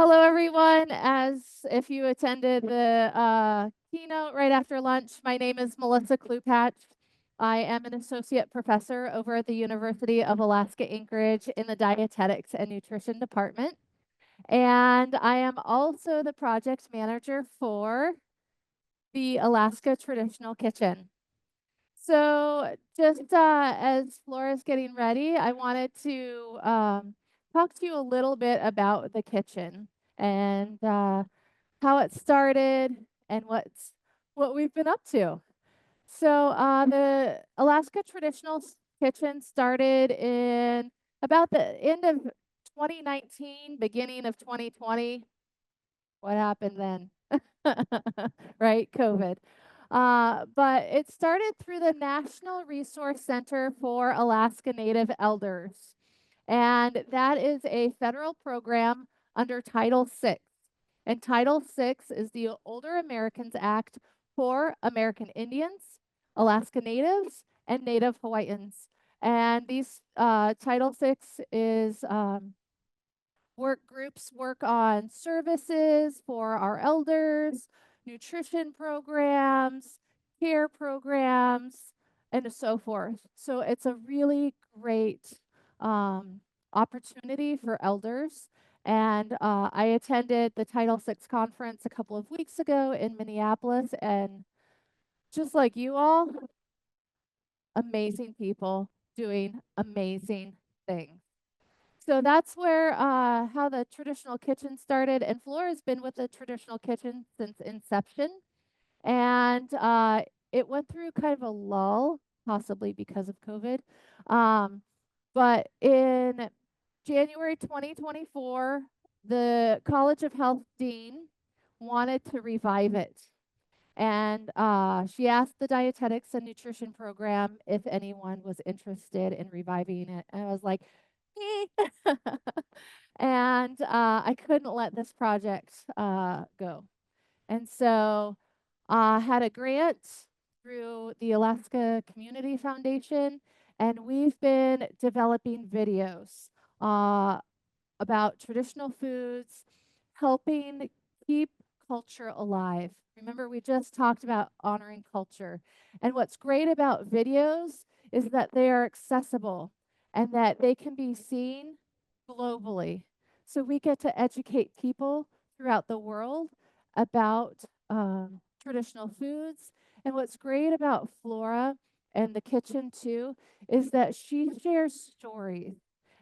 Hello, everyone. As if you attended the keynote right after lunch, my name is Melissa Klupatch. I am an associate professor over at the University of Alaska Anchorage in the Dietetics and Nutrition Department. And I am also the project manager for the Alaska Traditional Kitchen. So just as Flora's getting ready, I wanted to talk to you a little bit about the kitchen and how it started and what we've been up to. So the Alaska Kitchen started in about the end of 2019, beginning of 2020. What happened then? Right? COVID. But it started through the National Resource Center for Alaska Native Elders. And that is a federal program under Title VI. And Title VI is the Older Americans Act for American Indians, Alaska Natives, and Native Hawaiians. And these Title VI is work groups work on services for our elders, nutrition programs, care programs, and so forth. So it's a really great opportunity for elders. And I attended the Title VI conference a couple of weeks ago in Minneapolis, and just like you all, amazing people doing amazing things. So that's where how the traditional kitchen started, and Flora's been with the traditional kitchen since inception, and it went through kind of a lull, possibly because of COVID. Um, but in January 2024, the College of Health dean wanted to revive it. And she asked the dietetics and nutrition program if anyone was interested in reviving it. And I was like, me. And I couldn't let this project go. And so I had a grant through the Alaska Community Foundation, and we've been developing videos uh, about traditional foods, helping keep culture alive. Remember, we just talked about honoring culture. And what's great about videos is that they are accessible and that they can be seen globally. So we get to educate people throughout the world about traditional foods. And what's great about Flora and the kitchen, too, is that she shares stories,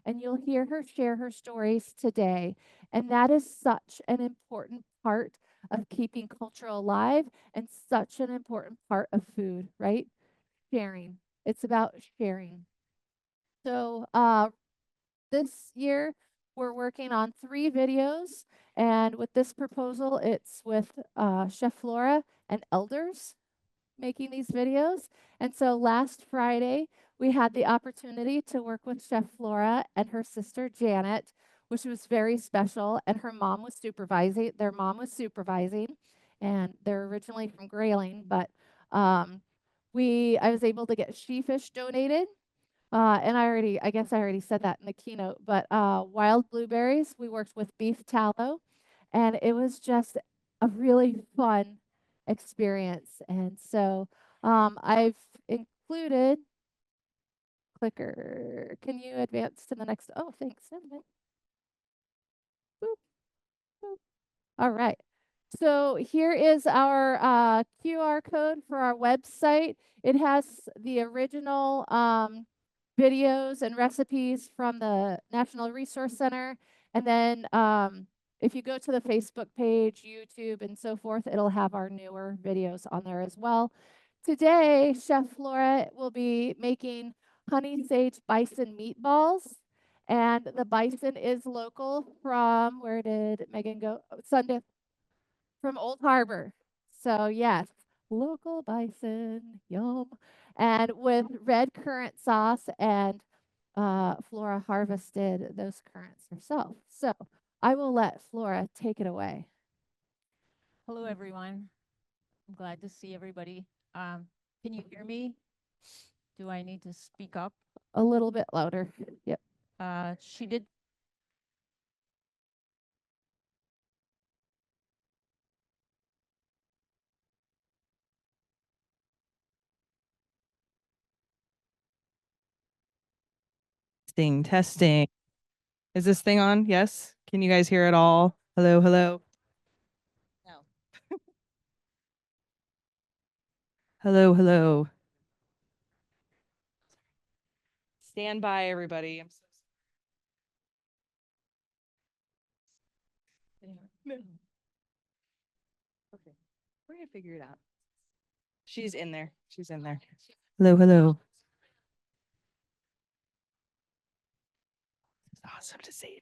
and you'll hear her share her stories today. And that is such an important part of keeping culture alive and such an important part of food, right? Sharing. It's about sharing. So this year, we're working on 3 videos. And with this proposal, it's with Chef Flora and elders making these videos. And so last Friday, we had the opportunity to work with Chef Flora and her sister Janet, which was very special. And her mom was supervising. Their mom was supervising, and they're originally from Grayling, but um, I was able to get she-fish donated. And I guess I already said that in the keynote, but wild blueberries, we worked with beef tallow, and it was just a really fun experience. And so I've included clicker. Can you advance to the next? Oh, thanks. Never mind. Boop, boop. All right. So here is our QR code for our website. It has the original videos and recipes from the National Resource Center. And then if you go to the Facebook page, YouTube, and so forth, it'll have our newer videos on there as well. Today, Chef Flora will be making honey sage bison meatballs. And the bison is local from, where did Megan go? Oh, Sunday, from Old Harbor. So yes, local bison, yum. And with red currant sauce, and Flora harvested those currants herself. So I will let Flora take it away. Hello, everyone. I'm glad to see everybody. Can you hear me? Do I need to speak up? A little bit louder. Yep. She did Testing, testing. Is this thing on? Yes? Can you guys hear it all? Hello, hello. No. Hello, hello. Stand by, everybody. I'm so no. Okay. We're gonna figure it out. She's in there. She's in there. Hello, hello. It's awesome to see you.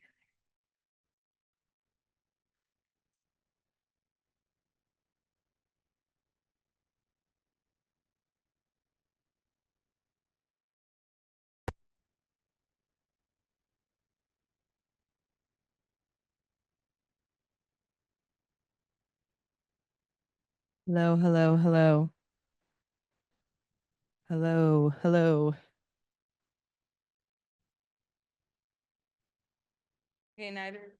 Hello, hello, hello. Hello, hello. Okay, neither.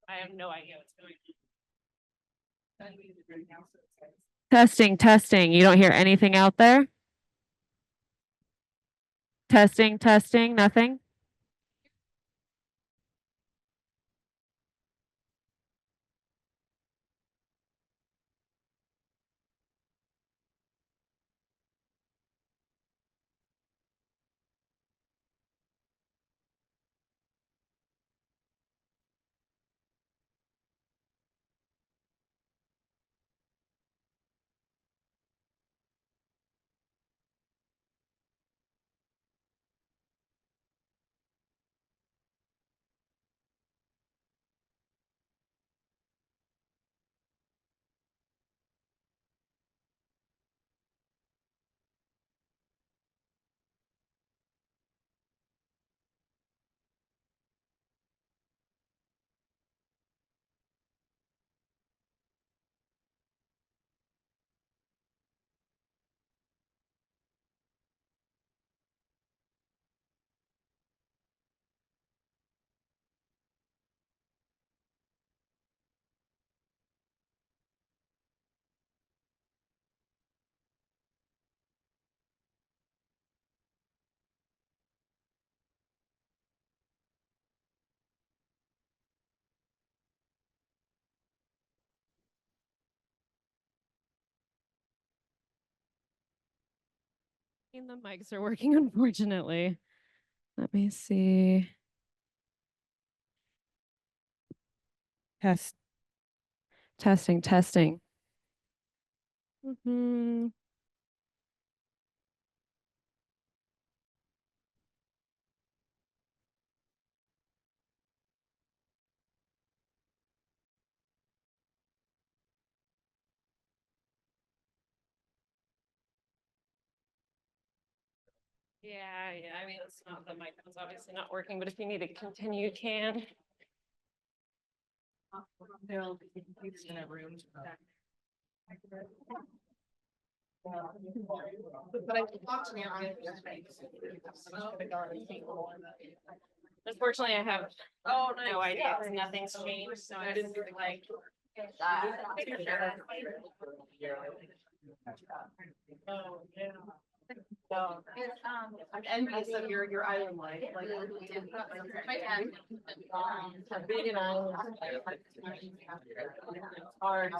I have no idea what's going on. Testing, testing. You don't hear anything out there? Testing, testing, nothing? The mics are working, unfortunately. Let me see. Test. Testing, testing. Mm-hmm. Yeah, yeah. I mean, it's not the microphone's obviously not working, but if you need to continue, you can. In a room. Unfortunately, I have no idea. 'Cause nothing's changed, so I didn't like. Oh, yeah. I'm envious of your island life, like. Being an island. Hard.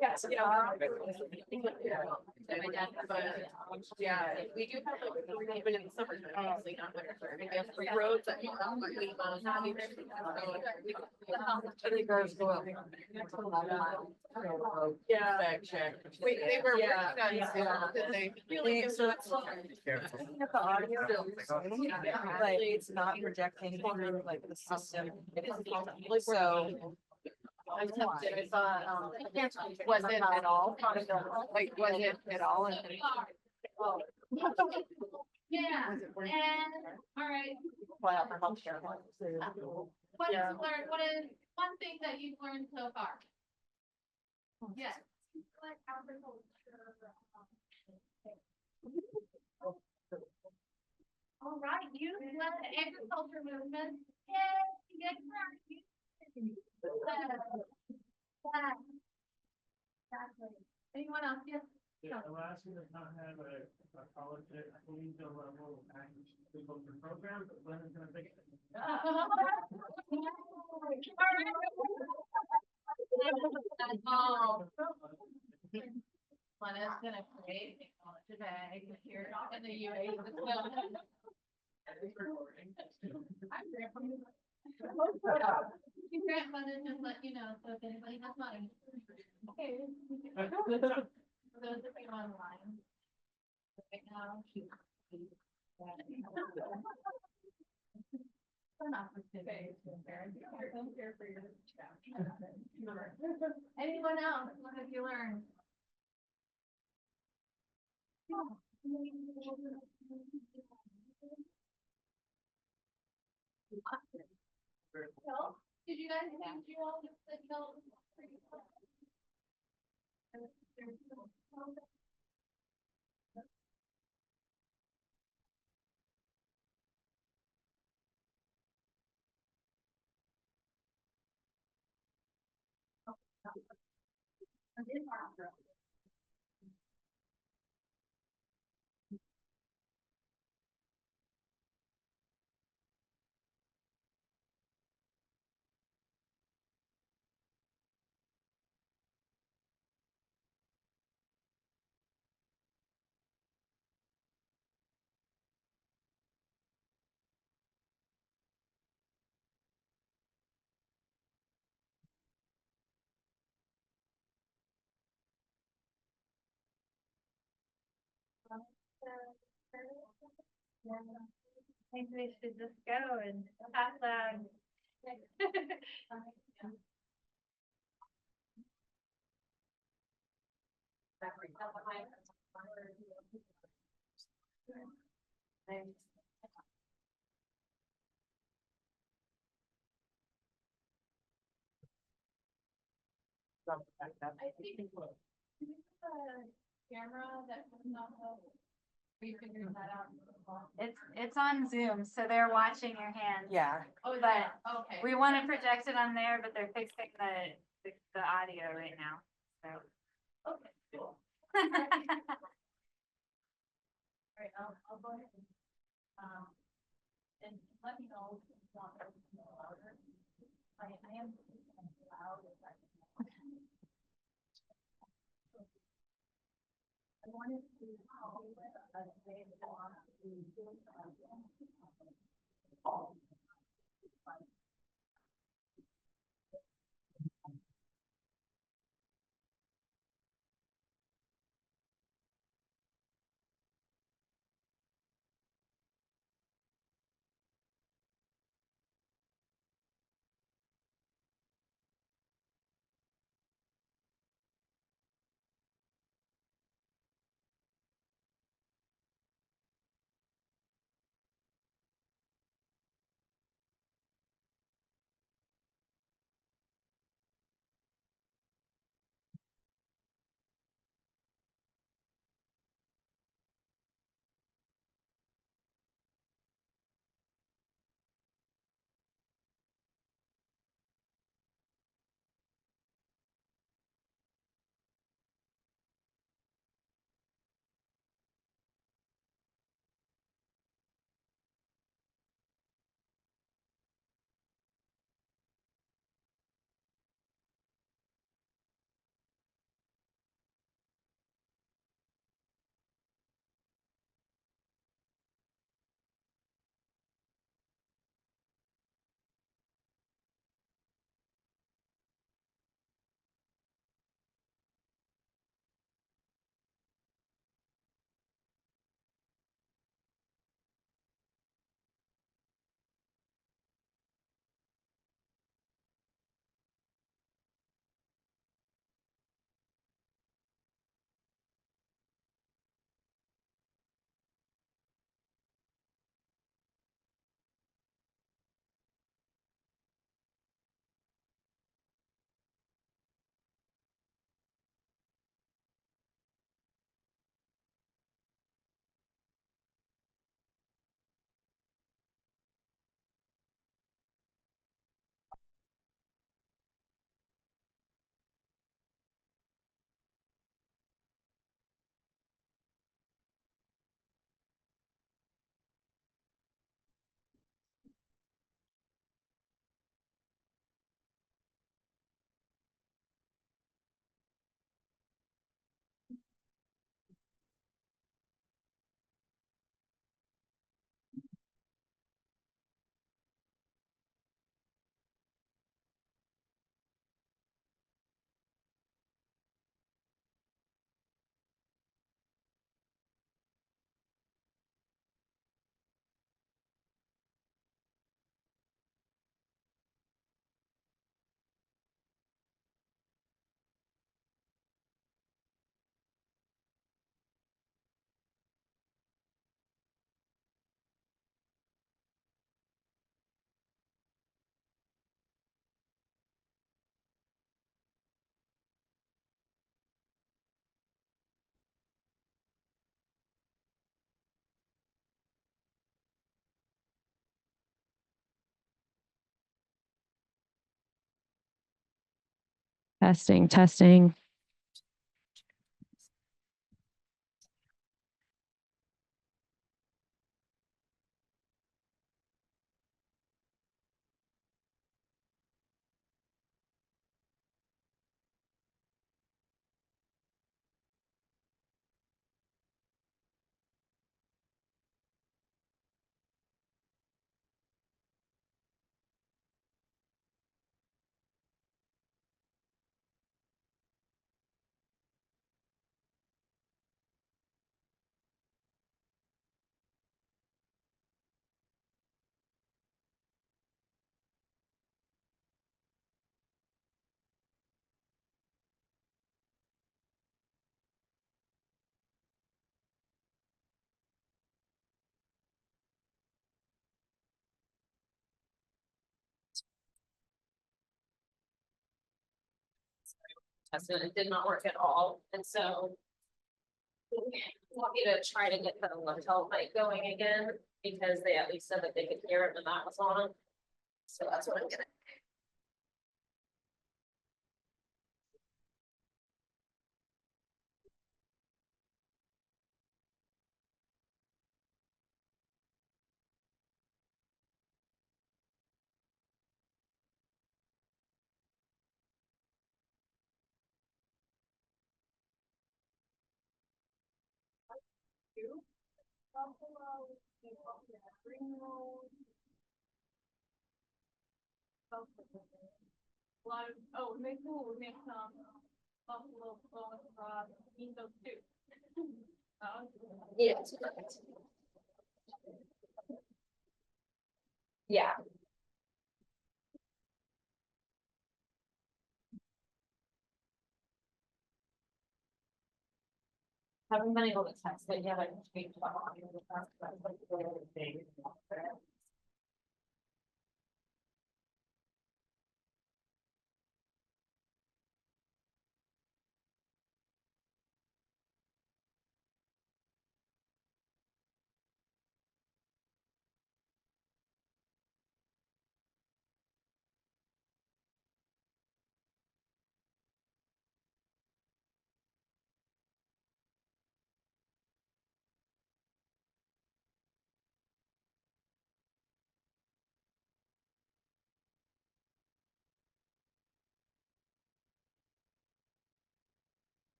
Yes, yeah. Yeah, we do have like, even in the summer, obviously not winter, we have free roads that. I think ours go up. Yeah. Wait, they were working on, that they. So it's. The audio, but it's not projecting through like the system. So. I saw, was it at all? Like, was it at all? Yeah, and, all right. Well, for healthcare. What is learned, what is one thing that you've learned so far? Yes. All right, you led the agriculture movement. Yay, you get credit. Exactly. ask you? Yeah, Alaska does not have a college, collegiate level agriculture program, but when it's gonna fix it. Lena's gonna create a college bag here in the UAE as well. Grandmother just let you know, so if anybody has money. Okay. For those of you online. Right now. Anyone else, what have you learned? Did you guys think you all just said no? I think we should just go and pass that. I think the camera that was not we figured that out. It's on Zoom, so they're watching your hands. Yeah. Oh, But okay. we want to project it on there, but they're fixing the audio right now, so. Okay, cool. Alright, I'll go ahead and let me know if you want to be louder. I am loud if I. I wanted to. Testing, testing. tested, it did not work at all, and so. they Want me to try to get the lapel mic going again, because they at least said that they could hear it when that was on. So that's what I'm gonna. Oh, we make cool, we make some buffalo bone broth, eat those too. Yeah. Yeah. Haven't been able to text it yet, I can speak to it.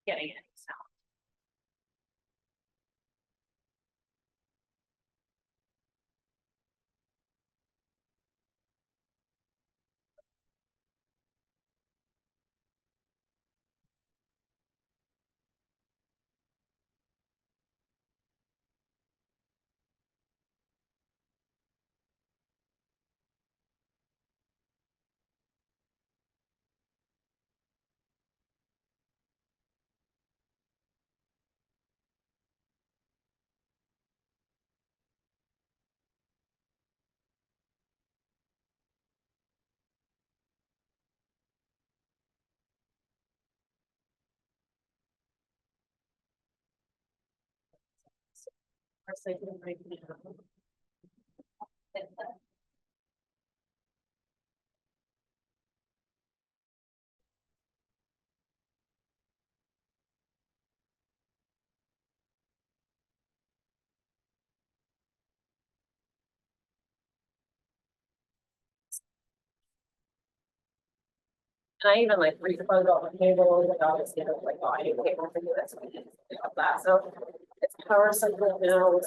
Getting it, so. And I even like refunded all the cable, like obviously, I was like, oh, I didn't pay for this, so I didn't pick up that, so. It's power cycle now.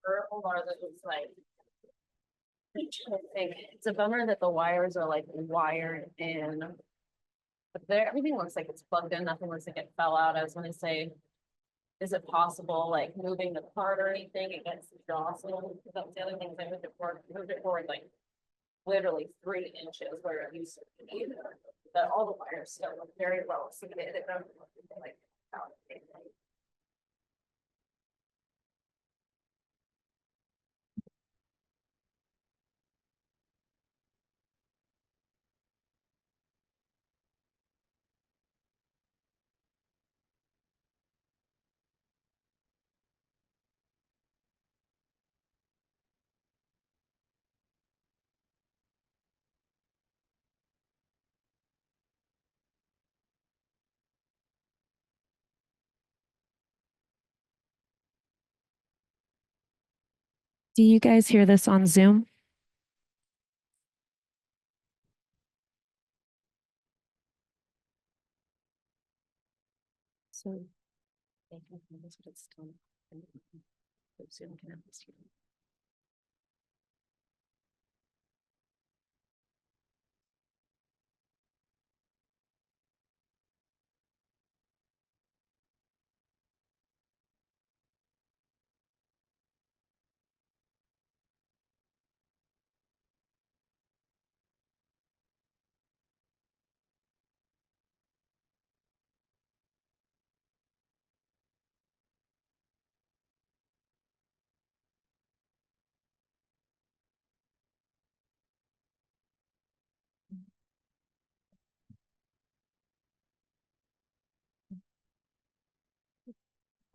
Purple or that was like. I'm trying to think, it's a bummer that the wires are like wired in. But there, everything looks like it's plugged in, nothing looks like it fell out. I was gonna say. Is it possible, like moving the cart or anything against the jostle? Because that's the other thing, I moved it forward like. Literally 3 inches where it used to be. But all the wires still look very well seated. It doesn't look like. Out of anything. Do you guys hear this on Zoom? So. They can do this, but it's still. Zoom can have this here.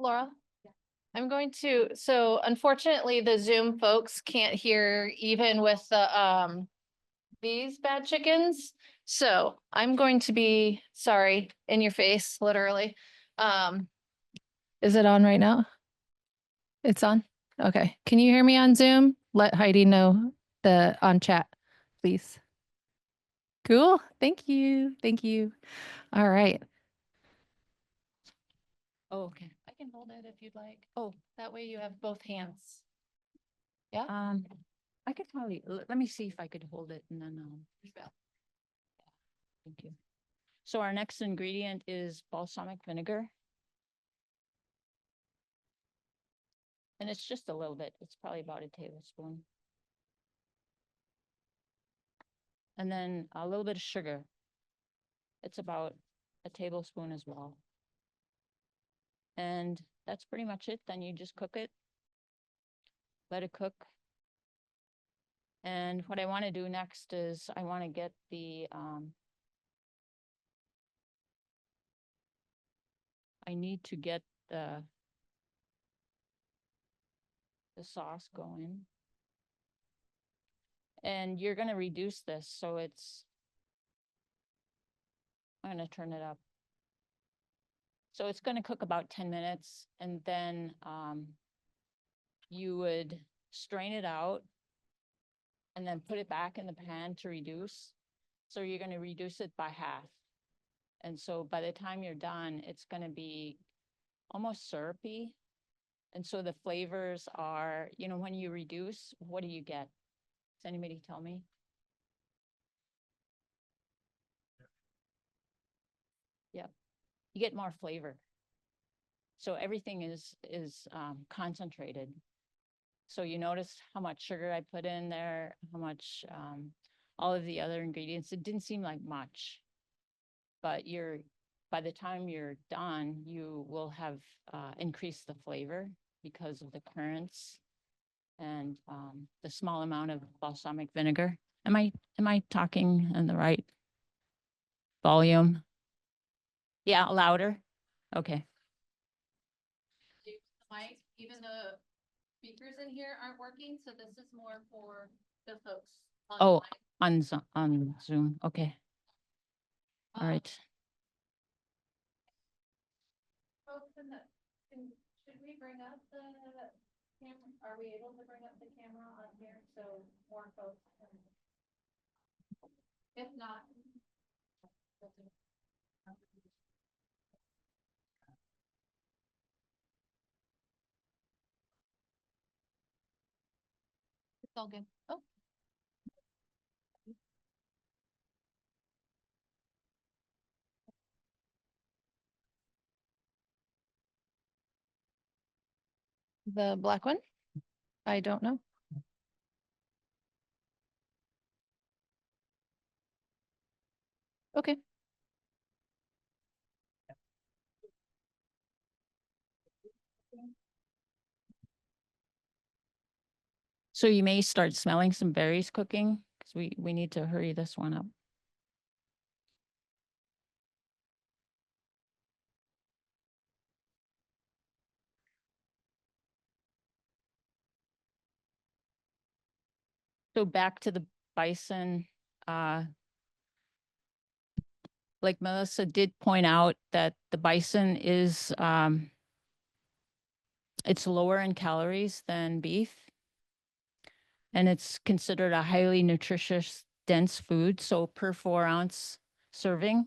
Laura? I'm going to, so unfortunately, the Zoom folks can't hear even with these bad chickens. So I'm going to be, sorry, in your face, literally. Is it on right now? It's on? Okay. Can you hear me on Zoom? Let Heidi know on chat, please. Cool. Thank you. Thank you. All right. Oh, okay. I can hold it if you'd like. Oh, that way you have both hands. Yeah. I could probably, let me see if I could hold it and then, thank you. So our next ingredient is balsamic vinegar. And it's just a little bit, it's probably about a tablespoon. And then a little bit of sugar. It's about a tablespoon as well. And that's pretty much it. Then you just cook it. Let it cook. And what I want to do next is I want to get the, I need to get the sauce going. And you're going to reduce this. So it's, I'm going to turn it up. So it's going to cook about 10 minutes and then you would strain it out and then put it back in the pan to reduce. So you're going to reduce it by half. And so by the time you're done, it's going to be almost syrupy. And so the flavors are, you know, when you reduce, what do you get? Does anybody tell me? Yep. You get more flavor. So everything is concentrated. So you notice how much sugar I put in there, how much all of the other ingredients. It didn't seem like much, but by the time you're done, you will have increased the flavor because of the currants and the small amount of balsamic vinegar. Am I talking in the right volume? Yeah, louder. Okay. The mic, even the speakers in here aren't working, so this is more for the folks. Oh, on Zoom. Okay. All right. Folks should we bring up the camera? Are we able to bring up the camera on here so more folks can? If not. all good. Oh. The black one? I don't know. Okay. So you may start smelling some berries cooking because we need to hurry this one up. So back to the bison, like Melissa did point out that the bison is, it's lower in calories than beef. And it's considered a highly nutritious, dense food. So per 4-ounce serving,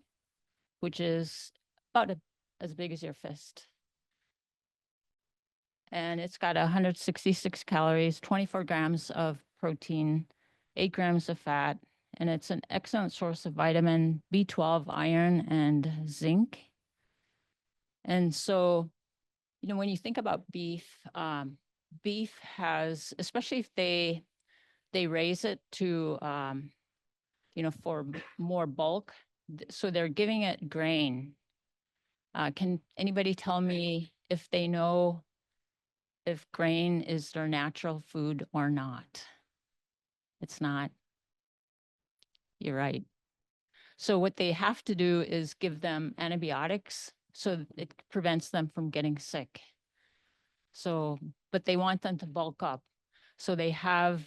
which is about as big as your fist. And it's got 166 calories, 24 grams of protein, 8 grams of fat, and it's an excellent source of vitamin B12, iron, and zinc. And so, you know, when you think about beef, beef has, especially if they raise it to, you know, for more bulk, so they're giving it grain. Can anybody tell me if they know if grain is their natural food or not? It's not. You're right. So what they have to do is give them antibiotics so it prevents them from getting sick. So, but they want them to bulk up. So they have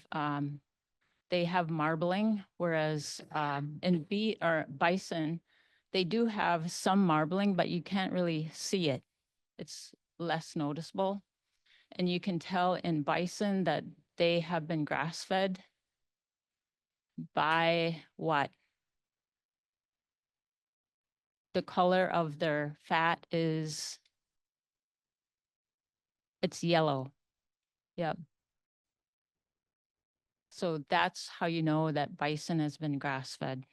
marbling, whereas in beef or bison, they do have some marbling, but you can't really see it. It's less noticeable. And you can tell in bison that they have been grass-fed by what? The color of their fat is, it's yellow. Yep. So that's how you know that bison has been grass-fed.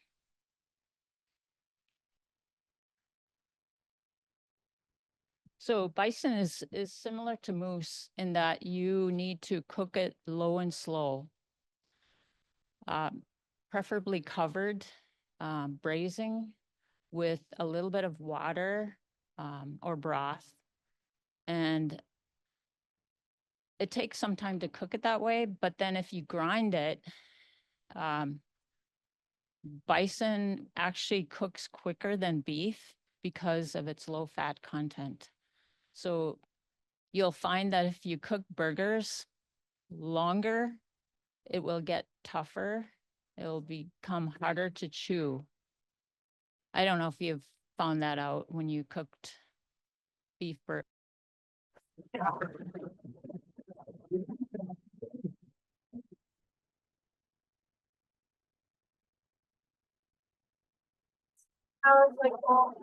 So bison is similar to moose in that you need to cook it low and slow, preferably covered, braising with a little bit of water or broth. And it takes some time to cook it that way, but then if you grind it, bison actually cooks quicker than beef because of its low fat content. So you'll find that if you cook burgers longer, it will get tougher. It'll become harder to chew. I don't know if you've found that out when you cooked beef burgers. I was like, well,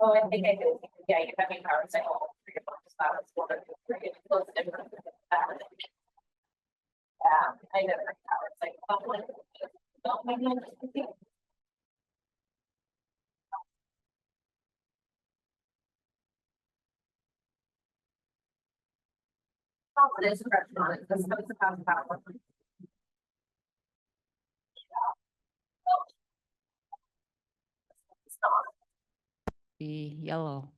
oh, I think I do. Yeah, you have me power cycle. Yeah, I know the power cycle. This restaurant, this is about power. Be yellow.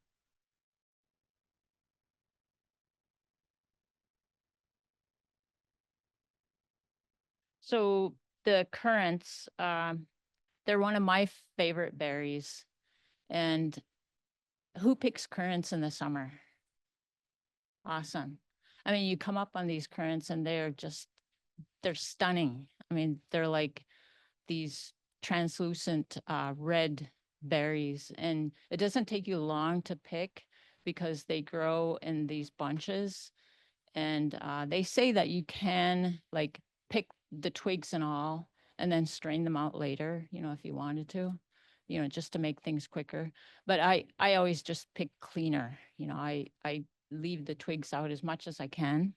So the currants, they're one of my favorite berries. And who picks currants in the summer? Awesome. I mean, you come up on these currants and they're stunning. I mean, they're like these translucent red berries, and it doesn't take you long to pick because they grow in these bunches. And they say that you can like pick the twigs and all and then strain them out later, you know, if you wanted to, you know, just to make things quicker. But I always just pick cleaner, you know, I leave the twigs out as much as I can.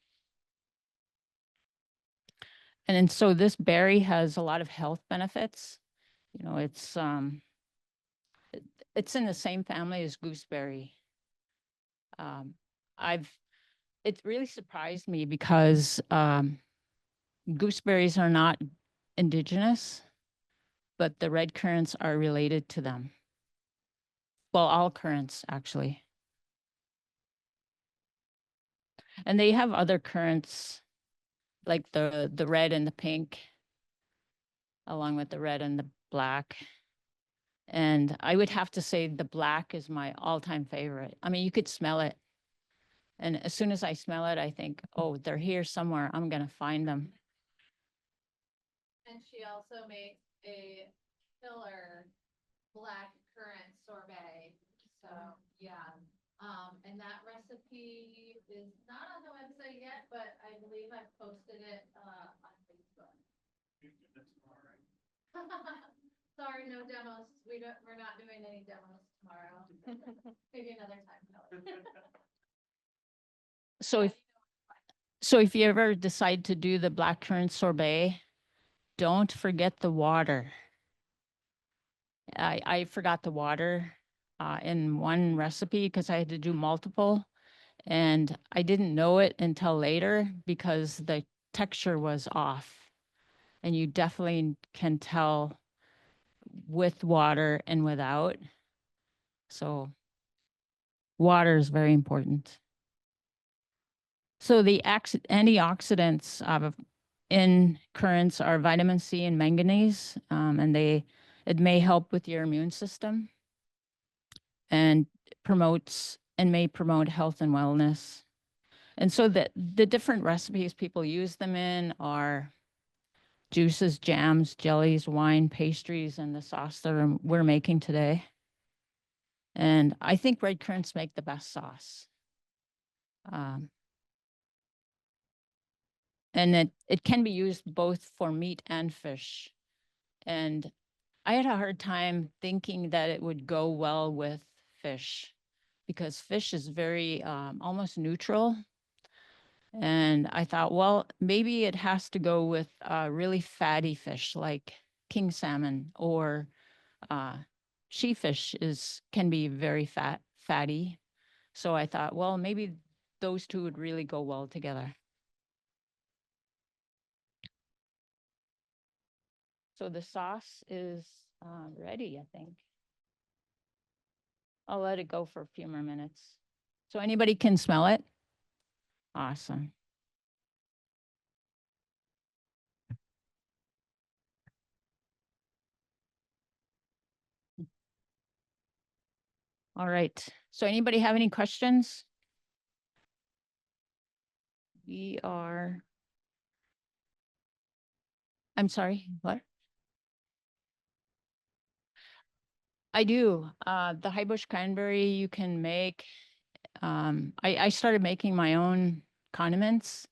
And then so this berry has a lot of health benefits. You know, it's in the same family as gooseberry. I've it really surprised me because gooseberries are not indigenous, but the red currants are related to them. Well, all currants actually. And they have other currants like the red and the pink, along with the red and the black. And I would have to say the black is my all-time favorite. I mean, you could smell it. And as soon as I smell it, I think, oh, they're here somewhere. I'm going to find them. And she also makes a killer black currant sorbet. So yeah, and that recipe is not on the website yet, but I believe I've posted it on Facebook. Sorry, no demos. We're not doing any demos tomorrow. Maybe another time, Kelly. So if you ever decide to do the black currant sorbet, don't forget the water. I forgot the water in one recipe because I had to do multiple, and I didn't know it until later because the texture was off, and you definitely can tell with water and without. So water is very important. So the antioxidants in currants are vitamin C and manganese, and it may help with your immune system and may promote health and wellness. And so the different recipes people use them in are juices, jams, jellies, wine, pastries, and the sauce that we're making today. And I think red currants make the best sauce. And it can be used both for meat and fish. And I had a hard time thinking that it would go well with fish because fish is very almost neutral. And I thought, well, maybe it has to go with really fatty fish like king salmon, or she-fish can be very fatty. So I thought, well, maybe those two would really go well together. So the sauce is ready, I think. I'll let it go for a few more minutes. So anybody can smell it? Awesome. All right. So anybody have any questions? I'm sorry, what? I do. The high bush cranberry you can make. I started making my own condiments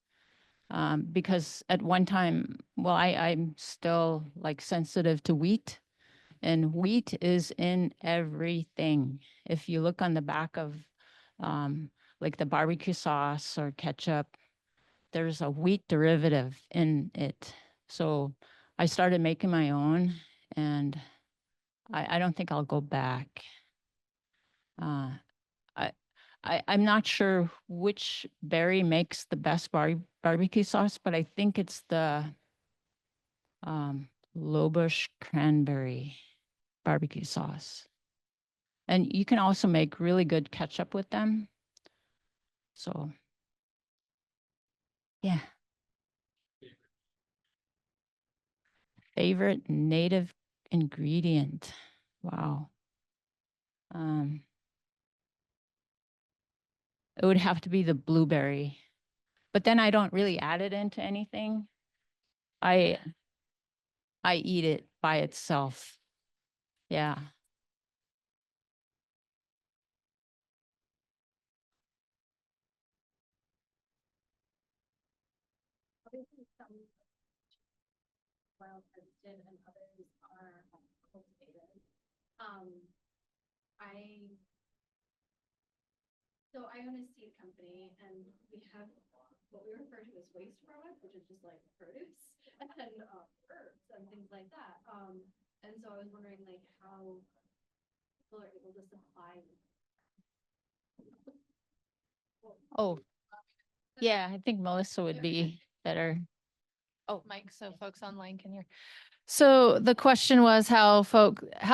because at one time, well, I'm still like sensitive to wheat, and wheat is in everything. If you look on the back of like the barbecue sauce or ketchup, there's a wheat derivative in it. So I started making my own, and I don't think I'll go back. I'm not sure which berry makes the best barbecue sauce, but I think it's the low bush cranberry barbecue sauce. And you can also make really good ketchup with them. So, yeah. Favorite native ingredient. Wow. It would have to be the blueberry, but then I don't really add it into anything. I eat it by itself. Yeah. Obviously, some wild harvested and others are cultivated. I own a seed company and we have what we refer to as waste product, which is just like produce and herbs and things like that. And so I was wondering like how people are able to supply. Oh, yeah, I think Melissa would be better. Oh, Mike, so folks online can hear. So the question was how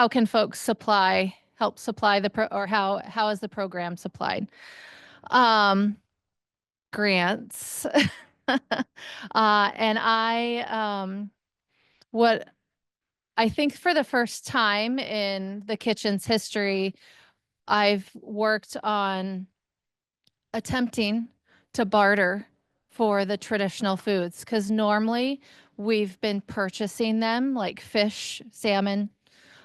can folks help supply or how is the program supplied? Grants. And what I think for the first time in the kitchen's history, I've worked on attempting to barter for the traditional foods because normally we've been purchasing them like fish, salmon,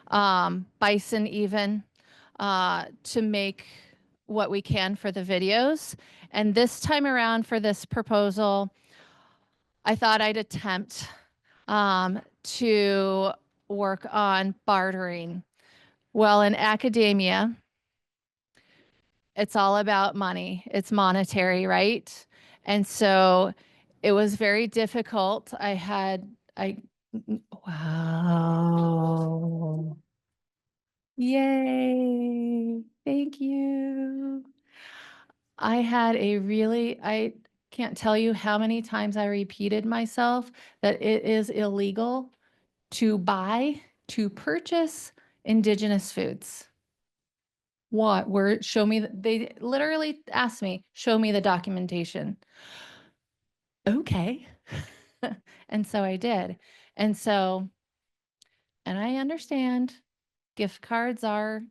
bison even, to make what we can for the videos. And this time around for this proposal, I thought I'd attempt to work on bartering. Well, in academia, it's all about money. It's monetary, right? And so it was very difficult. Wow. Yay. Thank you. I can't tell you how many times I repeated myself that it is illegal to purchase Indigenous foods. What? Show me, they literally asked me, show me the documentation. Okay. And so I did. And I understand gift cards are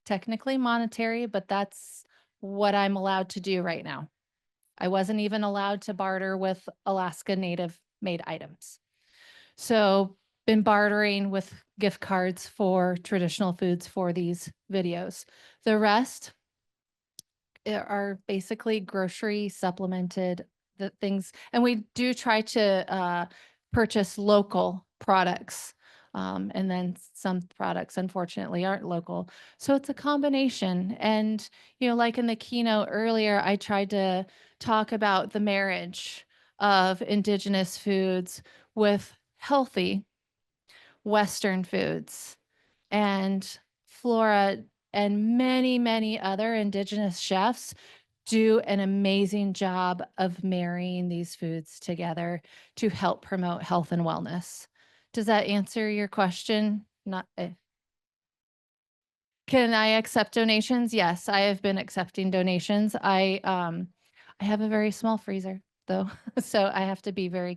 technically monetary, but that's what I'm allowed to do right now. I wasn't even allowed to barter with Alaska Native made items. So been bartering with gift cards for traditional foods for these videos. The rest are basically grocery supplemented the things. And we do try to purchase local products. And then some products unfortunately aren't local. So it's a combination. And, like in the keynote earlier, I tried to talk about the marriage of Indigenous foods with healthy Western foods. And Flora and many, many other Indigenous chefs do an amazing job of marrying these foods together to help promote health and wellness. Does that answer your question? Can I accept donations? Yes, I have been accepting donations. I have a very small freezer though, so I have to be very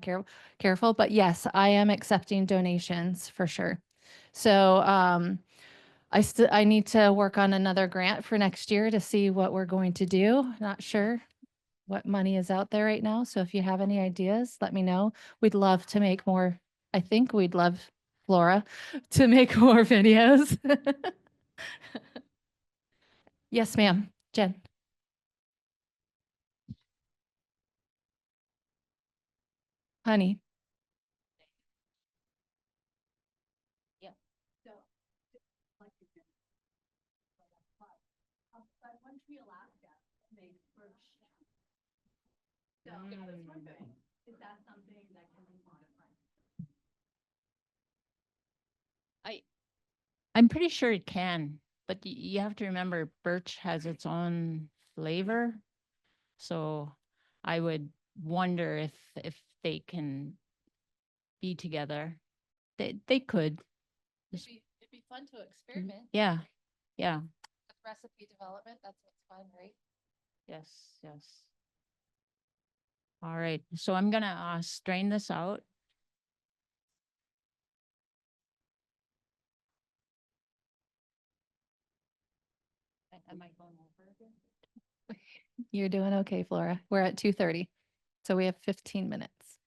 careful. But yes, I am accepting donations for sure. So I need to work on another grant for next year to see what we're going to do. Not sure what money is out there right now. So if you have any ideas, let me know. We'd love to make more. I think we'd love Flora to make more videos. Yes, ma'am. Jen. Honey. Is that something that can be modified? I'm pretty sure it can, but you have to remember birch has its own flavor. So I would wonder if they can be together. They could. It'd be fun to experiment. Yeah. Yeah. With recipe development, that's what's fun, right? Yes. Yes. All right. So I'm gonna strain this out. Am I going over again? You're doing okay, Flora. We're at 2:30, so we have 15 minutes.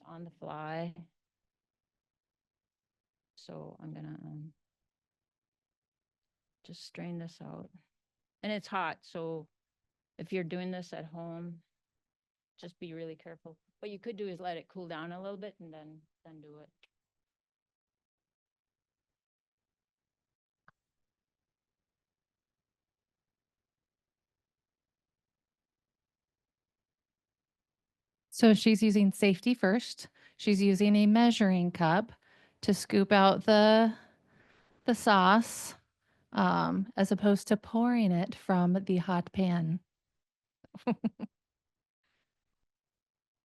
on the fly. So I'm gonna just strain this out. And it's hot, so if you're doing this at home, just be really careful. What you could do is let it cool down a little bit and then do it. So she's using safety first. She's using a measuring cup to scoop out the sauce, as opposed to pouring it from the hot pan. Yeah,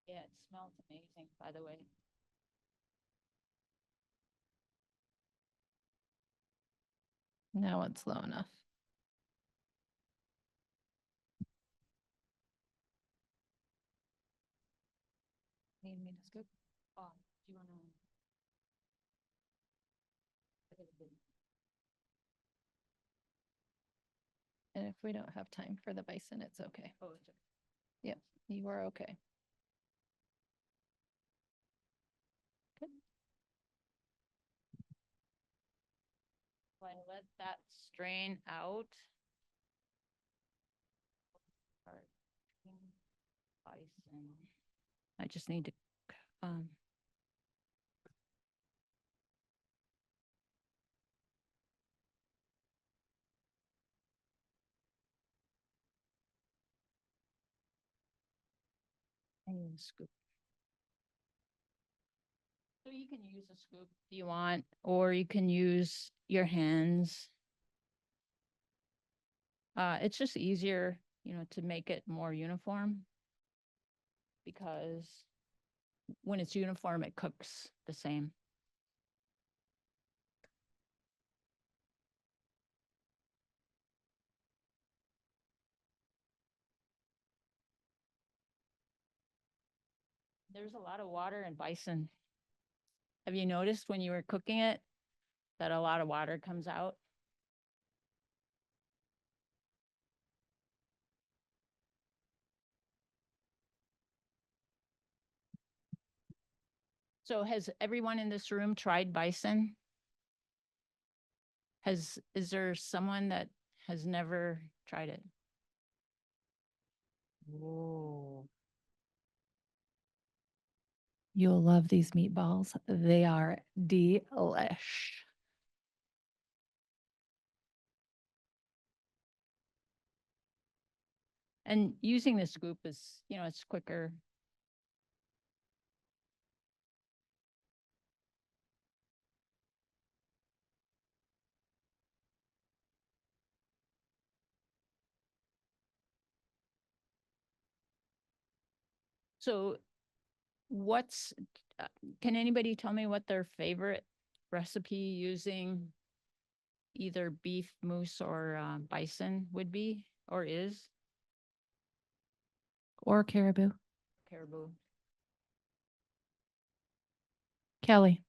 it smells amazing, by the way. Now it's low enough. Need me to scoop? Do you wanna? And if we don't have time for the bison, it's okay. Oh, it's okay. Yep, you are okay. So I let that strain out. Start cooking bison. I just need to, um. I need a scoop. So you can use a scoop if you want, or you can use your hands. It's just easier, to make it more uniform. Because when it's uniform, it cooks the same. There's a lot of water in bison. Have you noticed when you were cooking it that a lot of water comes out? So has everyone in this room tried bison? Is there someone that has never tried it? Whoa. You'll love these meatballs. They are delish. And using the scoop is, it's quicker. So can anybody tell me what their favorite recipe using either beef, moose, or bison would be or is? Or caribou. Caribou. Kelly.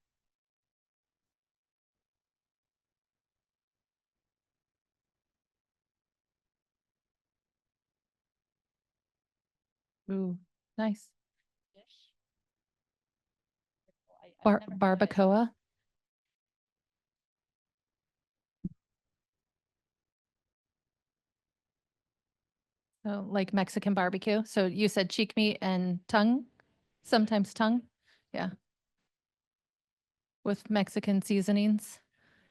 Ooh, nice. Dish? I've never had it. Barbacoa. So like Mexican barbecue. So you said cheek meat and tongue, sometimes tongue. Yeah. With Mexican seasonings.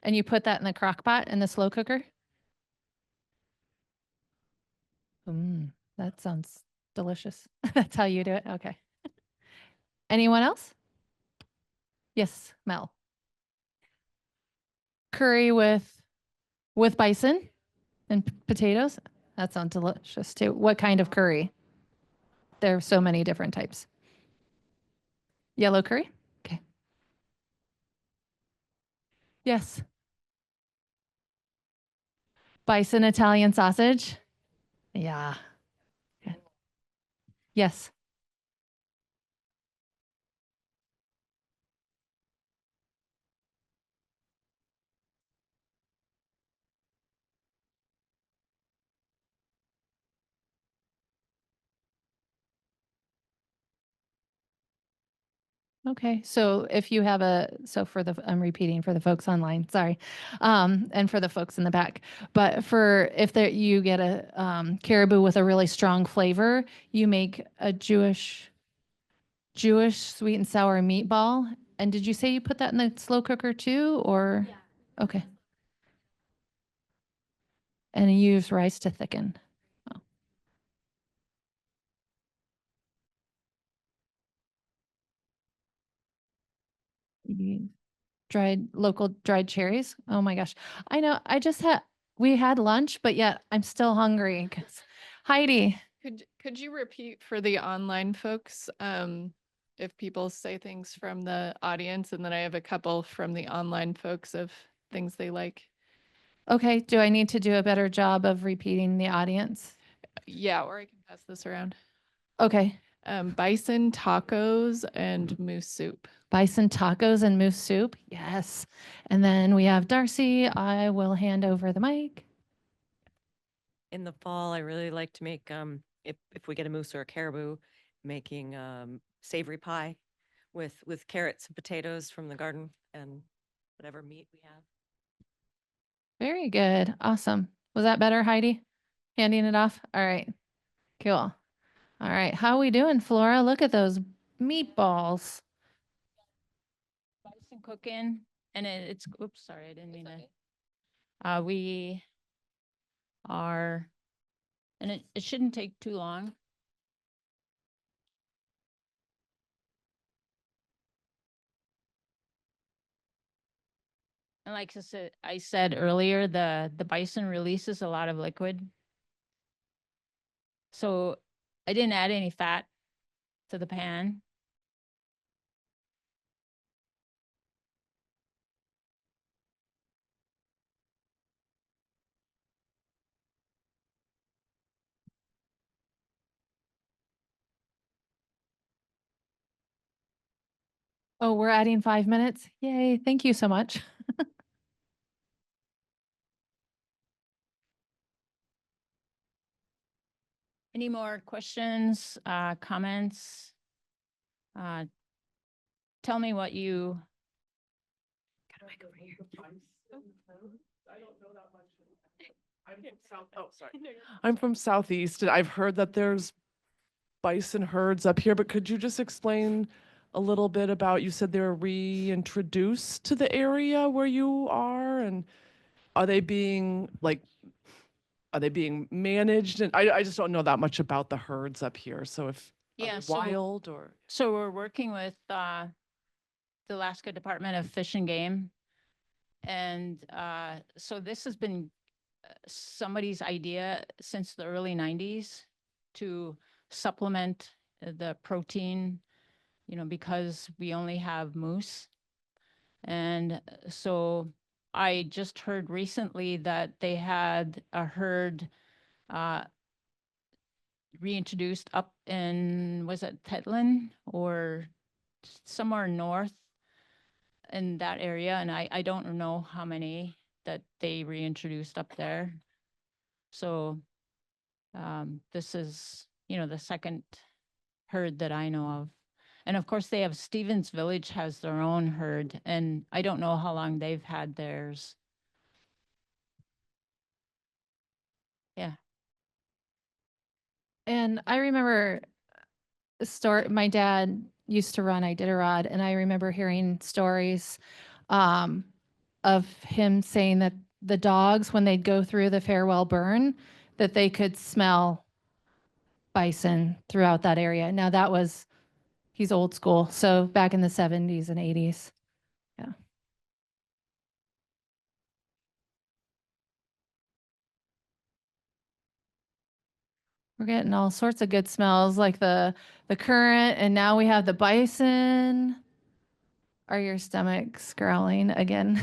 And you put that in the crock pot in the slow cooker. That sounds delicious. That's how you do it. Okay. Anyone else? Yes, Mel. Curry with bison and potatoes. That sounds delicious too. What kind of curry? There are so many different types. Yellow curry? Okay. Yes. Bison Italian sausage? Yeah. Good. Yes. Okay, so if you have I'm repeating for the folks online, sorry, and for the folks in the back, but if you get a caribou with a really strong flavor, you make a Jewish sweet and sour meatball. And did you say you put that in the slow cooker too, or? Yeah. Okay. And you use rice to thicken. Oh. Local dried cherries. Oh my gosh. I know. We had lunch, but yet I'm still hungry. Heidi. Could you repeat for the online folks, if people say things from the audience, and then I have a couple from the online folks of things they like. Okay. Do I need to do a better job of repeating the audience? Yeah, or I can pass this around. Okay. Bison tacos and moose soup. Bison tacos and moose soup. Yes. And then we have Darcy. I will hand over the mic. In the fall, I really like to make, if we get a moose or a caribou, making savory pie with carrots and potatoes from the garden and whatever meat we have. Very good. Awesome. Was that better, Heidi? Handing it off? All right. Cool. All right. How we doing, Flora? Look at those meatballs. Bison cooking, and it's, oops, sorry, I didn't mean to. We are, and it shouldn't take too long. And like I said earlier, the bison releases a lot of liquid. So I didn't add any fat to the pan. Oh, we're adding 5 minutes. Yay. Thank you so much. Any more questions, comments? Tell me what you. Got a mic over here. I don't know that much. I'm from Southeast, and I've heard that there's bison herds up here, but could you just explain a little bit about, you said they're reintroduced to the area where you are, and are they being managed? And I just don't know that much about the herds up here. So if are Yeah, they so- wild or So we're working with the Alaska Department of Fish and Game. And so this has been somebody's idea since the early 90s to supplement the protein, because we only have moose. And so I just heard recently that they had a herd reintroduced up in, was it Tetlin or somewhere north in that area? And I don't know how many that they reintroduced up there. So this is, the second herd that I know of. And of course, they have Stevens Village has their own herd, and I don't know how long they've had theirs. Yeah. And I remember my dad used to run Iditarod, and I remember hearing stories of him saying that the dogs, when they'd go through the farewell burn, that they could smell bison throughout that area. Now he's old school, so back in the 70s and 80s. Yeah. We're getting all sorts of good smells like the currant, and now we have the bison. Are your stomachs growling again?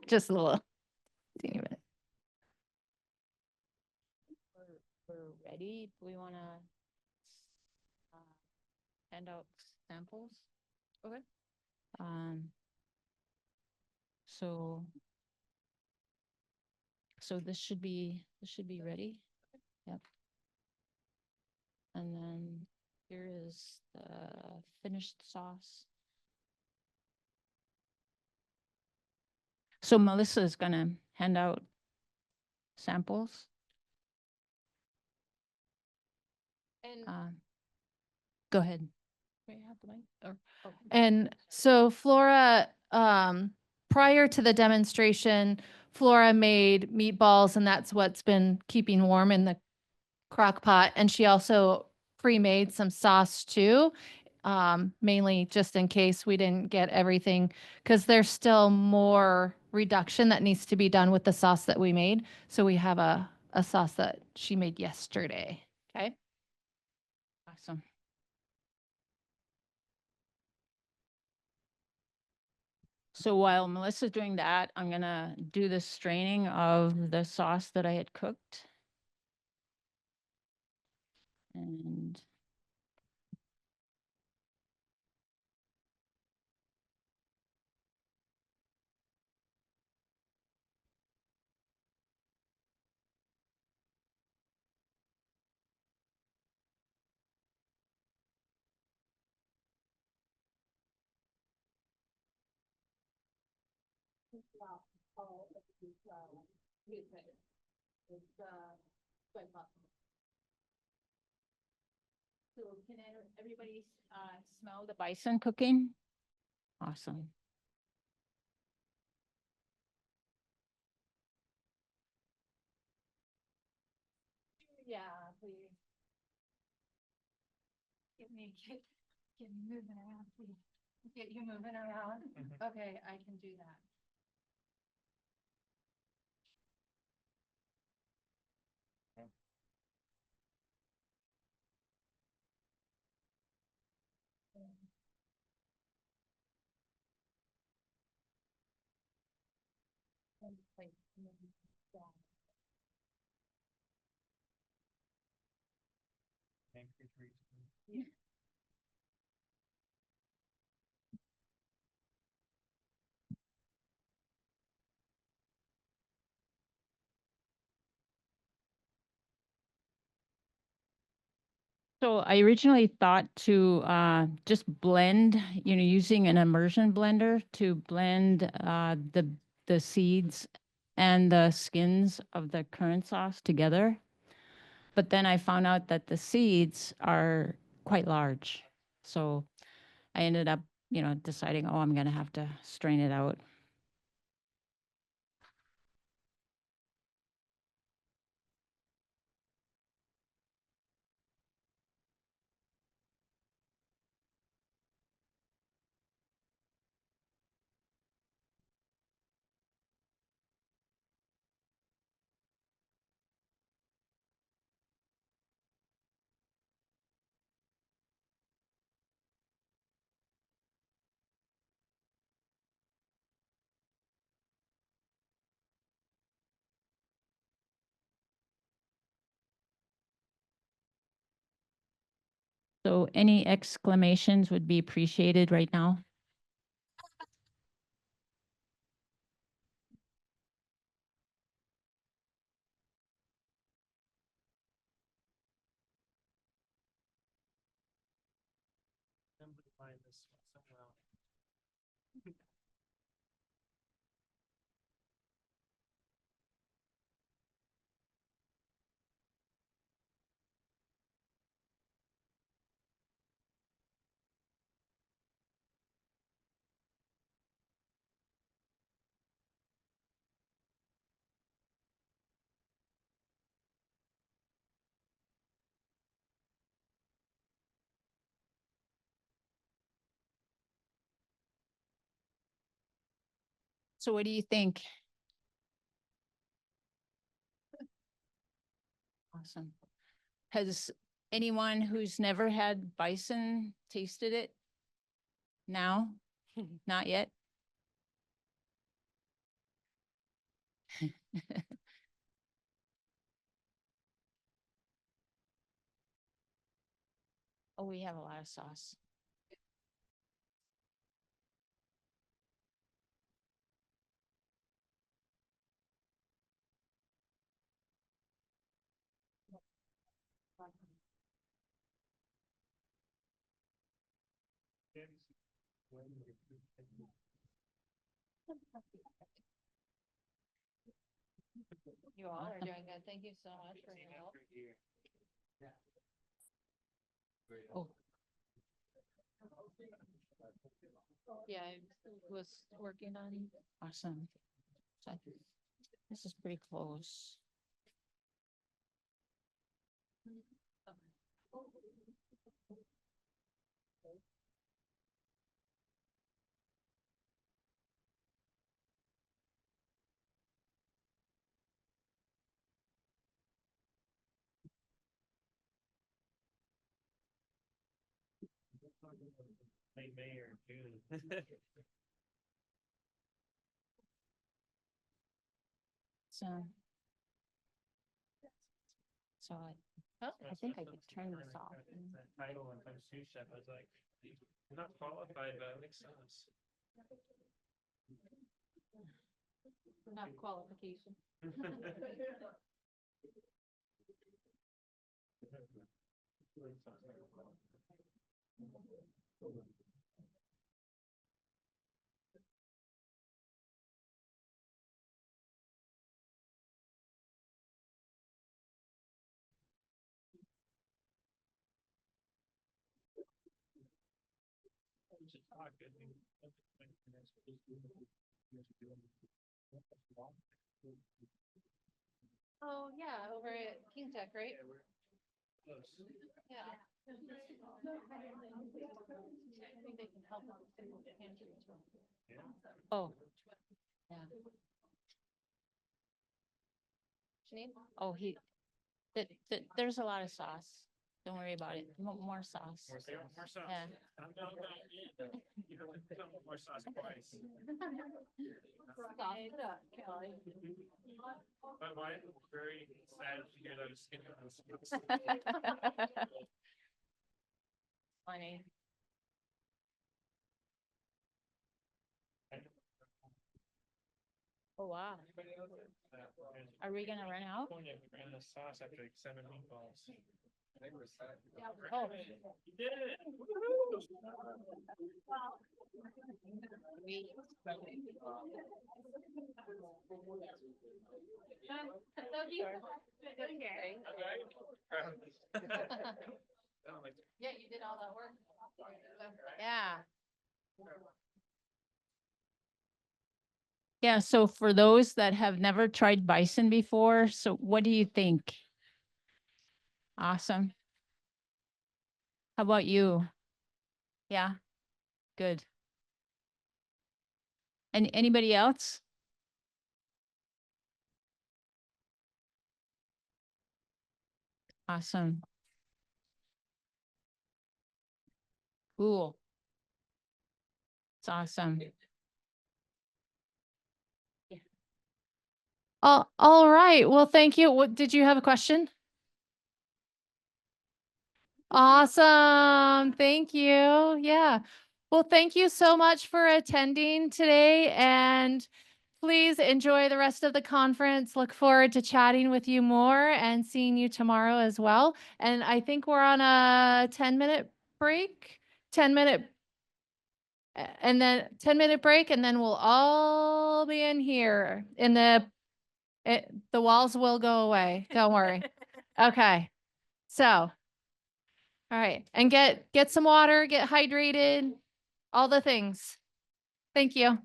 Just a little teeny bit. We're ready. Do we want to hand out samples? Okay. So this should be ready. Yep. And then here is the finished sauce. So Melissa is gonna hand out samples. And Go ahead. May I have the mic? And so Flora, prior to the demonstration, Flora made meatballs, and that's what's been keeping warm in the crock pot. And she also pre-made some sauce too, mainly just in case we didn't get everything, because there's still more reduction that needs to be done with the sauce that we made. So we have a sauce that she made yesterday. Okay. Awesome. So while Melissa's doing that, I'm gonna do the straining of the sauce that I had cooked. And so can everybody smell the bison cooking? Awesome. Yeah, please. Get me moving around, please. Get you moving around. Okay, I can do that. So I originally thought to just blend, using an immersion blender to blend the seeds and the skins of the currant sauce together. But then I found out that the seeds are quite large. So I ended up, deciding, oh, I'm going to have to strain it out. So any exclamations would be appreciated right now. So what do you think? Awesome. Has anyone who's never had bison tasted it? Now? Not yet? Oh, we have a lot of sauce. You all are doing good. Thank you so much for your help. Oh, Yeah, I was working on. awesome. So this is pretty close. May or June. So I think I could turn this off. That title and I'm sous chef, I was like, I'm not qualified, but it makes sense. Not qualification. Oh, yeah, over at King Tech, right? Yeah. I think they can help out with the pantry as well. Oh, yeah. Janine? Oh, there's a lot of sauce. Don't worry about it. More sauce. More sauce. Yeah. You have to put more sauce twice. Sauce it up, Kelly. But why, very sad to hear that it's skinny on sauce. Funny. Oh, wow. Are we gonna run out? We ran out of sauce after like 7 meatballs. Oh. You did it! Woo-hoo! Yeah, you did all that work. Yeah. Yeah, so for those that have never tried bison before, so what do you think? Awesome. How about you? Yeah, good. And anybody else? Awesome. Cool. It's awesome. All right. Well, thank you. What did you have a question? Awesome. Thank you. Yeah. Well, thank you so much for attending today, and please enjoy the rest of the conference. Look forward to chatting with you more and seeing you tomorrow as well. And I think we're on a 10-minute break. 10-minute and then 10-minute break, and then we'll all be in here in the walls will go away. Don't worry. Okay. So, all right. And get some water, get hydrated, all the things. Thank you.